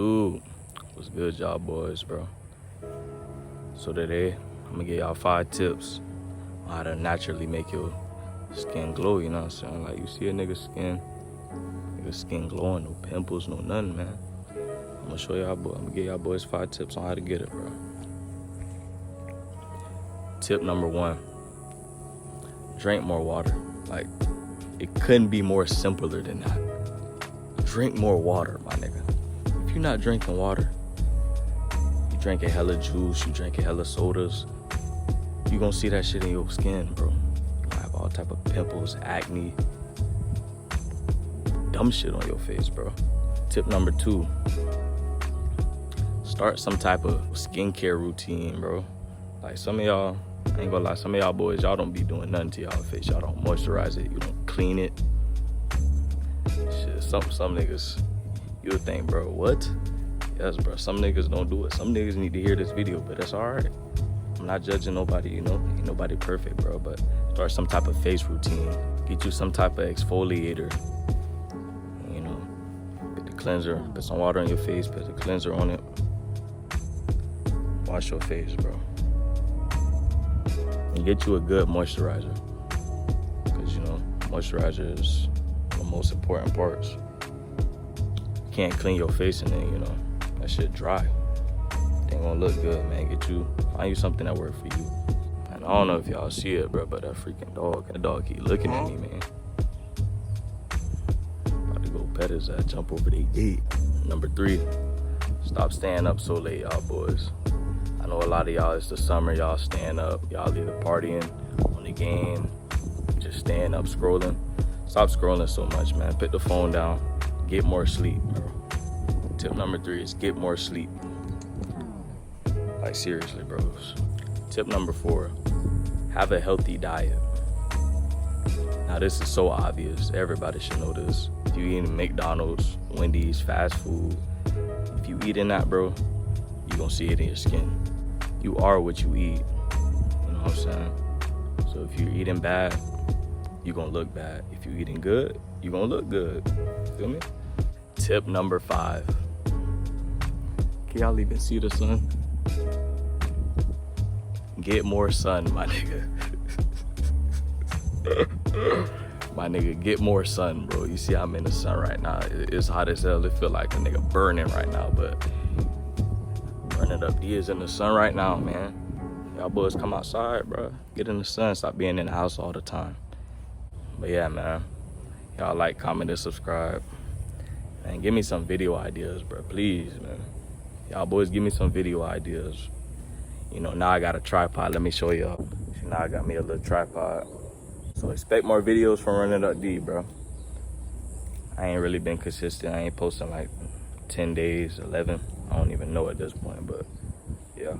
YouTube. What's good, y'all boys, bro? So today, I'm gonna give y'all 5 tips on how to naturally make your skin glow, you know what I'm saying? Like, you see a nigga's skin glowing, no pimples, no nothing, man. I'm gonna show y'all, I'm gonna give y'all boys 5 tips on how to get it, bro. Tip number 1, drink more water. Like, it couldn't be more simpler than that. Drink more water, my nigga. If you're not drinking water, you drinking hella juice, you drinking hella sodas, you gonna see that shit in your skin, bro. You gonna have all type of pimples, acne, dumb shit on your face, bro. Tip number 2, start some type of skincare routine, bro. Like, some of y'all, I ain't gonna lie, some of y'all boys, y'all don't be doing nothing to y'all face. Y'all don't moisturize it, you don't clean it. Shit, some niggas, you'll think, bro, what? Yes, bro, some niggas don't do it. Some niggas need to hear this video, but that's all right. I'm not judging nobody, you know? Ain't nobody perfect, bro, but start some type of face routine. Get you some type of exfoliator, you know? Get the cleanser, put some water on your face, put the cleanser on it. Wash your face, bro. And get you a good moisturizer. Because, you know, moisturizer is the most important parts. You can't clean your face and then, you know, that shit dry. It ain't gonna look good, man. Find you something that works for you. And I don't know if y'all see it, bro, but that freaking dog, that dog keep looking at me, man. About to go pet his ass, jump over the gate. Number 3, stop staying up so late, y'all boys. I know a lot of y'all, it's the summer, y'all staying up, y'all either partying on the game, just staying up scrolling. Stop scrolling so much, man. Put the phone down, get more sleep, bro. Tip number 3 is get more sleep. Like, seriously, bros. Tip number 4, have a healthy diet. Now, this is so obvious. Everybody should know this. If you eating McDonald's, Wendy's, fast food, if you eating that, bro, you gonna see it in your skin. You are what you eat. You know what I'm saying? So if you're eating bad, you gonna look bad. If you're eating good, you gonna look good. Feel me? Tip number 5. Can y'all even see the sun? Get more sun, my nigga. My nigga, get more sun, bro. You see I'm in the sun right now. It's hot as hell. It feel like a nigga burning right now, but Running Up D is in the sun right now, man. Y'all boys come outside, bro. Get in the sun. Stop being in the house all the time. But yeah, man. Y'all like, comment, and subscribe. And give me some video ideas, bro. Please, man. Y'all boys, give me some video ideas. You know, now I got a tripod. Let me show y'all. Now I got me a little tripod. So expect more videos from Running Up D, bro. I ain't really been consistent. I ain't posting like 10 days, 11. I don't even know at this point, but yeah.